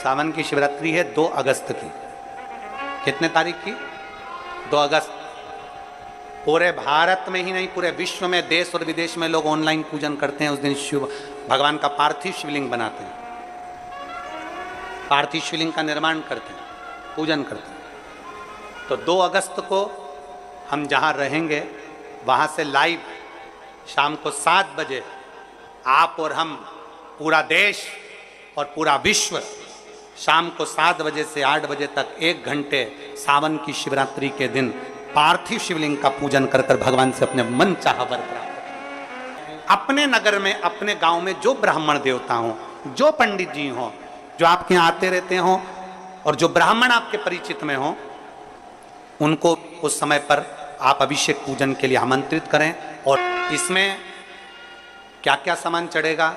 सावन की शिवरात्रि है 2 अगस्त की। कितने तारीख की? 2 अगस्त। पूरे भारत में ही नहीं, पूरे विश्व में, देश और विदेश में लोग ऑनलाइन पूजन करते हैं। उस दिन शिव भगवान का पार्थिव शिवलिंग बनाते हैं, पार्थिव शिवलिंग का निर्माण करते हैं, पूजन करते हैं। तो 2 अगस्त को हम जहाँ रहेंगे वहाँ से लाइव शाम को 7 बजे आप और हम, पूरा देश और पूरा विश्व, शाम को 7 बजे से 8 बजे तक 1 घंटे सावन की शिवरात्रि के दिन पार्थिव शिवलिंग का पूजन कर कर भगवान से अपने मन चाहा वर प्राप्त। अपने नगर में, अपने गांव में जो ब्राह्मण देवता हो, जो पंडित जी हो, जो आपके यहाँ आते रहते हो, और जो ब्राह्मण आपके परिचित में हो, उनको उस समय पर आप अभिषेक पूजन के लिए आमंत्रित करें। और इसमें क्या क्या सामान चढ़ेगा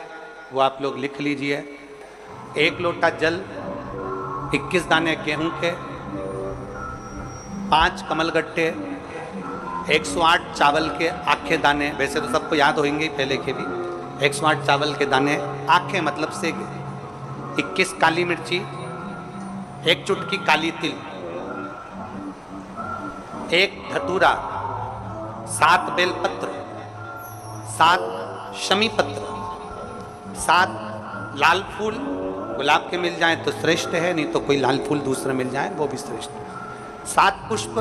वो आप लोग लिख लीजिए। 1 लोटा जल, 21 दाने गेहूं के, 5 कमलगट्टे, 108 चावल के आखे दाने, वैसे तो सबको याद होंगे पहले के भी, 108 चावल के दाने आखे मतलब से, 21 काली मिर्ची, 1 चुटकी काली तिल, 1 धतूरा, 7 बेलपत्र, 7 शमी पत्र, 7 लाल फूल, गुलाब के मिल जाए तो श्रेष्ठ है, नहीं तो कोई लाल फूल दूसरे मिल जाए वो भी श्रेष्ठ है। 7 पुष्प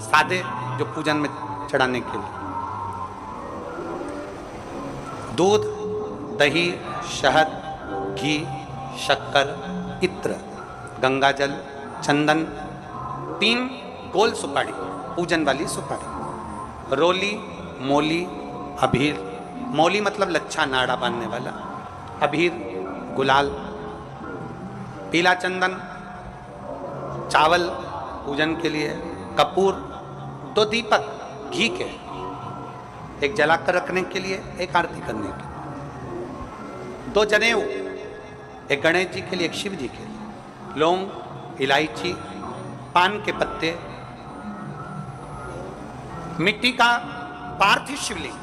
सादे जो पूजन में चढ़ाने के लिए, दूध, दही, शहद, घी, शक्कर, इत्र, गंगाजल, चंदन, 3 गोल सुपारी, पूजन वाली सुपारी, रोली, मोली, अबीर, मौली मतलब लच्छा नाड़ा बांधने वाला, अबीर, गुलाल, पीला चंदन, चावल पूजन के लिए, कपूर, 2 दीपक घी के, 1 जलाकर रखने के लिए, 1 आरती करने के लिए, 2 जनेऊ, 1 गणेश जी के लिए, 1 शिव जी के लिए, लौंग, इलायची, पान के पत्ते, मिट्टी का पार्थिव शिवलिंग।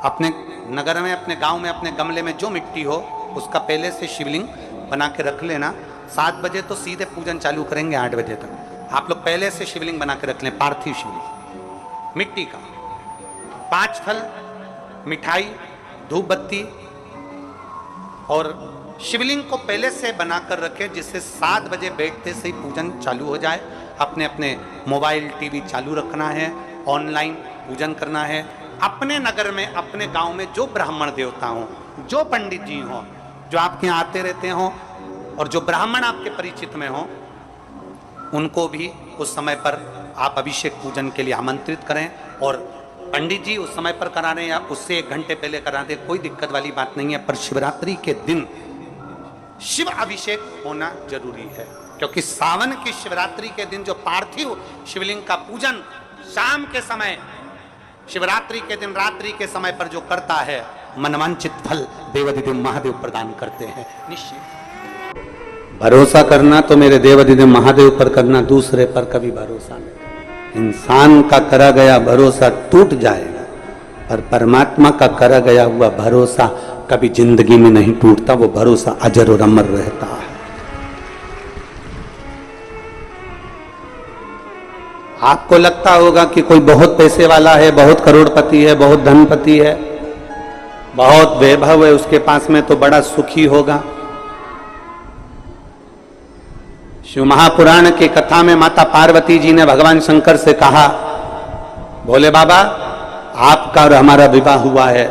अपने नगर में, अपने गांव में, अपने गमले में जो मिट्टी हो उसका पहले से शिवलिंग बना के रख लेना। 7 बजे तो सीधे पूजन चालू करेंगे, 8 बजे तक आप लोग पहले से शिवलिंग बना के रख लें, पार्थिव शिवलिंग मिट्टी का। 5 फल, मिठाई, धूप बत्ती, और शिवलिंग को पहले से बनाकर रखें जिससे 7 बजे बैठते से ही पूजन चालू हो जाए। अपने अपने मोबाइल, टीवी चालू रखना है, ऑनलाइन पूजन करना है। अपने नगर में, अपने गांव में जो ब्राह्मण देवता हो, जो पंडित जी हो, जो आपके यहाँ आते रहते हो, और जो ब्राह्मण आपके परिचित में हो, उनको भी उस समय पर आप अभिषेक पूजन के लिए आमंत्रित करें। और पंडित जी उस समय पर करा रहे हैं या उससे 1 घंटे पहले करा दें, कोई दिक्कत वाली बात नहीं है। पर शिवरात्रि के दिन शिव अभिषेक होना जरूरी है, क्योंकि सावन की शिवरात्रि के दिन जो पार्थिव शिवलिंग का पूजन शाम के समय, शिवरात्रि के दिन रात्रि के समय पर जो करता है, मनवांचित फल देवाधिदेव महादेव प्रदान करते हैं निश्चित। भरोसा करना तो मेरे देवाधिदेव महादेव पर करना, दूसरे पर कभी भरोसा नहीं। इंसान का करा गया भरोसा टूट जाएगा, पर परमात्मा का करा गया हुआ भरोसा कभी जिंदगी में नहीं टूटता, वो भरोसा अजर और अमर रहता है। आपको लगता होगा कि कोई बहुत पैसे वाला है, बहुत करोड़पति है, बहुत धनपति है, बहुत वैभव है उसके पास में, तो बड़ा सुखी होगा। शिव महापुराण की कथा में माता पार्वती जी ने भगवान शंकर से कहा, भोले बाबा आपका और हमारा विवाह हुआ है।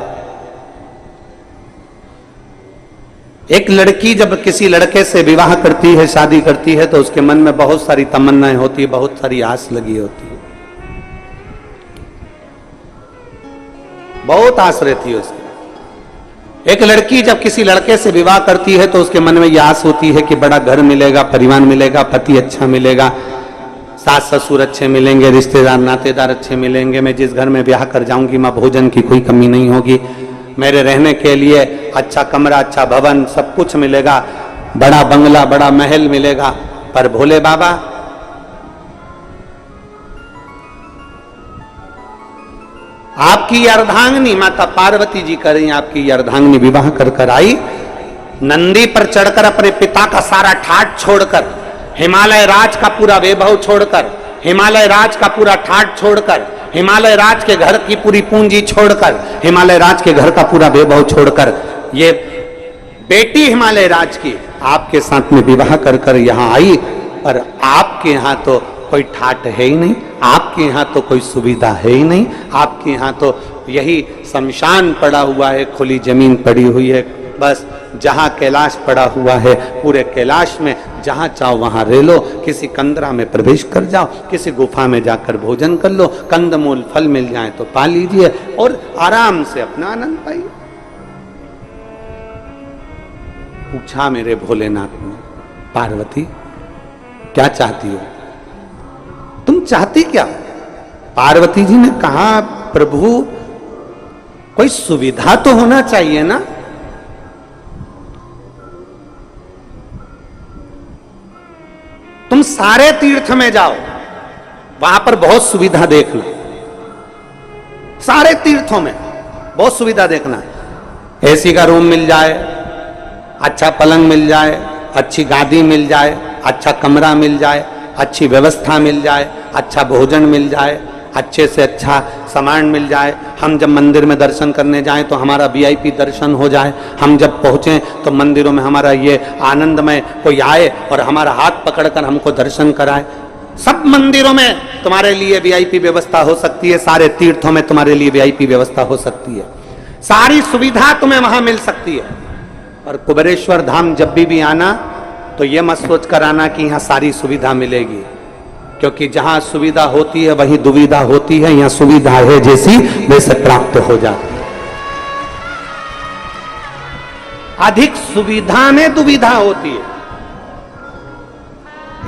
एक लड़की जब किसी लड़के से विवाह करती है, शादी करती है, तो उसके मन में बहुत सारी तमन्नाएं होती है, बहुत सारी आस लगी होती है, बहुत आस रहती है उसकी। एक लड़की जब किसी लड़के से विवाह करती है तो उसके मन में यह आस होती है कि बड़ा घर मिलेगा, परिवार मिलेगा, पति अच्छा मिलेगा, सास ससुर अच्छे मिलेंगे, रिश्तेदार नातेदार अच्छे मिलेंगे, मैं जिस घर में ब्याह कर जाऊंगी मां भोजन की कोई कमी नहीं होगी, मेरे रहने के लिए अच्छा कमरा, अच्छा भवन, सब कुछ मिलेगा, बड़ा बंगला, बड़ा महल मिलेगा। पर भोले बाबा आपकी अर्धांगिनी माता पार्वती जी करें, आपकी अर्धांगिनी विवाह कर कर आई, नंदी पर चढ़कर अपने पिता का सारा ठाठ छोड़कर, हिमालय राज का पूरा वैभव छोड़कर, हिमालय राज का पूरा ठाठ छोड़कर, हिमालय राज के घर की पूरी पूंजी छोड़कर, हिमालय राज के घर का पूरा वैभव छोड़कर, ये बेटी हिमालय राज की आपके साथ में विवाह कर कर यहां आई, और आपके यहां तो कोई ठाट है ही नहीं, आपके यहां तो कोई सुविधा है ही नहीं, आपके यहां तो यही शमशान पड़ा हुआ है, खुली जमीन पड़ी हुई है, बस जहां कैलाश पड़ा हुआ है, पूरे कैलाश में जहां चाहो वहां रह लो, किसी कंदरा में प्रवेश कर जाओ, किसी गुफा में जाकर भोजन कर लो, कंदमूल फल मिल जाए तो पा लीजिए और आराम से अपना आनंद पाइए। पूछा मेरे भोलेनाथ ने, पार्वती क्या चाहती हो, तुम चाहती क्या? पार्वती जी ने कहा, प्रभु कोई सुविधा तो होना चाहिए ना। तुम सारे तीर्थ में जाओ, वहां पर बहुत सुविधा देखना, सारे तीर्थों में बहुत सुविधा देखना, एसी का रूम मिल जाए, अच्छा पलंग मिल जाए, अच्छी गादी मिल जाए, अच्छा कमरा मिल जाए, अच्छी व्यवस्था मिल जाए, अच्छा भोजन मिल जाए, अच्छे से अच्छा सामान मिल जाए, हम जब मंदिर में दर्शन करने जाएं तो हमारा वीआईपी दर्शन हो जाए, हम जब पहुंचें तो मंदिरों में हमारा ये आनंदमय कोई आए और हमारा हाथ पकड़कर हमको दर्शन कराए। सब मंदिरों में तुम्हारे लिए वीआईपी व्यवस्था हो सकती है, सारे तीर्थों में तुम्हारे लिए वीआईपी व्यवस्था हो सकती है, सारी सुविधा तुम्हें वहां मिल सकती है। और कुबेरेश्वर धाम जब भी आना तो ये मत सोच कर आना कि यहाँ सारी सुविधा मिलेगी, क्योंकि जहां सुविधा होती है वही दुविधा होती है, यहाँ सुविधा है जैसी वैसे प्राप्त हो जाती है। अधिक सुविधा में दुविधा होती है।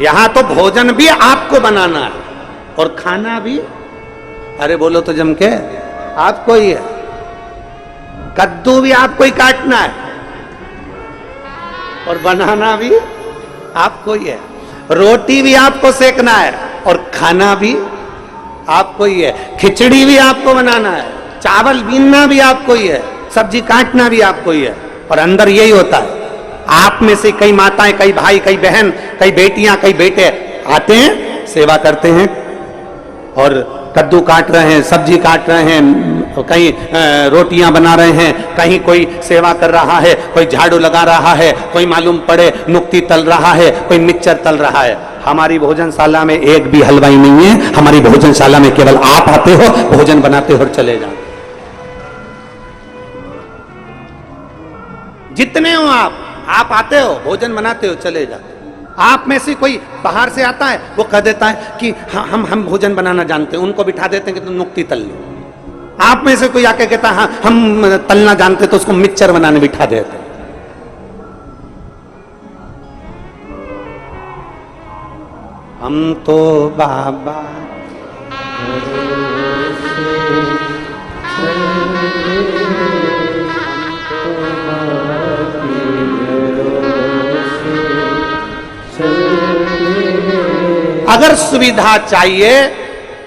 यहां तो भोजन भी आपको बनाना है और खाना भी, अरे बोलो तो जम के, आपको ही है। कद्दू भी आपको ही काटना है और बनाना भी आपको ही है, रोटी भी आपको सेकना है और खाना भी आपको ही है, खिचड़ी भी आपको बनाना है, चावल बीनना भी आपको ही है, सब्जी काटना भी आपको ही है। और अंदर यही होता है, आप में से कई माताएं, कई भाई, कई बहन, कई बेटियां, कई बेटे आते हैं, सेवा करते हैं और कद्दू काट रहे हैं, सब्जी काट रहे हैं, कहीं रोटियां बना रहे हैं, कहीं कोई सेवा कर रहा है, कोई झाड़ू लगा रहा है, कोई मालूम पड़े नुक्ती तल रहा है, कोई मिक्सचर तल रहा है। हमारी भोजनशाला में एक भी हलवाई नहीं है, हमारी भोजनशाला में केवल आप आते हो, भोजन बनाते हो और चले जाओ। जितने हो आप आते हो, भोजन बनाते हो, चले जाते। आप में से कोई बाहर से आता है, वो कह देता है कि हम भोजन बनाना जानते हैं, उनको बिठा देते हैं कि तुम नुक्ती तल लो। आप में से कोई आके कहता है हाँ हम तलना जानते, तो उसको मिक्सचर बनाने बिठा देते हैं। हम तो बाबा अगर सुविधा चाहिए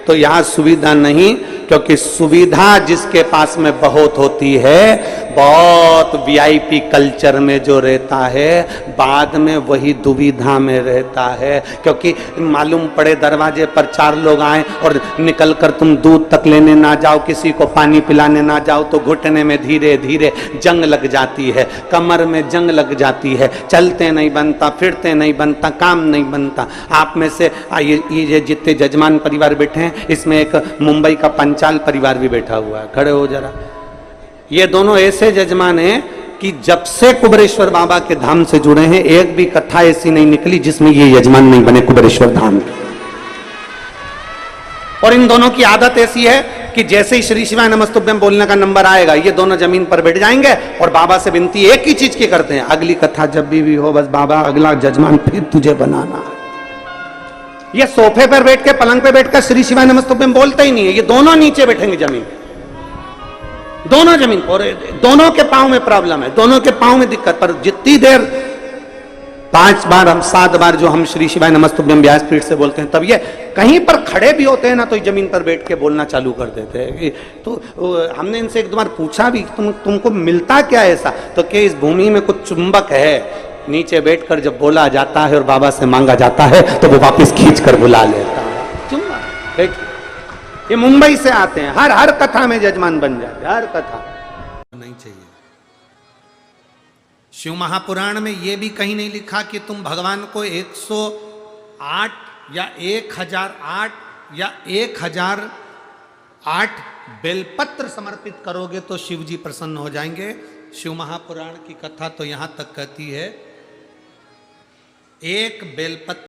तो यहां सुविधा नहीं, क्योंकि सुविधा जिसके पास में बहुत होती है, बहुत वीआईपी कल्चर में जो रहता है, बाद में वही दुविधा में रहता है। क्योंकि मालूम पड़े दरवाजे पर 4 लोग आए और निकल कर तुम दूध तक लेने ना जाओ, किसी को पानी पिलाने ना जाओ, तो घुटने में धीरे धीरे जंग लग जाती है, कमर में जंग लग जाती है, चलते नहीं बनता, फिरते नहीं बनता, काम नहीं बनता। आप में से ये जितने जजमान परिवार बैठे हैं, इसमें एक मुंबई का पंचाल परिवार भी बैठा हुआ है, खड़े हो जरा। ये दोनों ऐसे जजमान हैं कि जब से कुबेरेश्वर बाबा के धाम से जुड़े हैं, एक भी कथा ऐसी नहीं निकली जिसमें ये यजमान नहीं बने कुबेरेश्वर धाम के। और इन दोनों की आदत ऐसी है कि जैसे ही श्री शिवाय नमस्तुभ्यम बोलने का नंबर आएगा, ये दोनों जमीन पर बैठ जाएंगे और बाबा से विनती एक ही चीज की करते हैं, अगली कथा जब भी हो, बस बाबा अगला जजमान फिर तुझे बनाना। ये सोफे पर बैठ के, पलंग पे बैठकर श्री शिवाय नमस्तुभ्यम बोलते ही नहीं है, ये दोनों नीचे बैठेंगे जमीन, दोनों जमीन। और दोनों के पांव में प्रॉब्लम है, दोनों के पांव में दिक्कत, पर जितनी देर 5 बार हम 7 बार जो हम श्री शिवाय नमस्तुभ्यम व्यासपीठ से बोलते हैं, तब ये कहीं पर खड़े भी होते हैं ना तो जमीन पर बैठ के बोलना चालू कर देते हैं। तो हमने इनसे एक दो बार पूछा भी, तुमको मिलता क्या ऐसा? तो कि इस भूमि में कुछ चुंबक है, नीचे बैठकर जब बोला जाता है और बाबा से मांगा जाता है तो वो वापस खींच कर बुला लेता है। चुंबक। देखिए ये मुंबई से आते हैं, हर कथा में जजमान बन जाते, हर कथा नहीं चाहिए। शिव महापुराण में यह भी कहीं नहीं लिखा कि तुम भगवान को 108 या 1008 या 1008 बेलपत्र समर्पित करोगे तो शिव जी प्रसन्न हो जाएंगे। शिव महापुराण की कथा तो यहां तक कहती है, एक बेलपत्र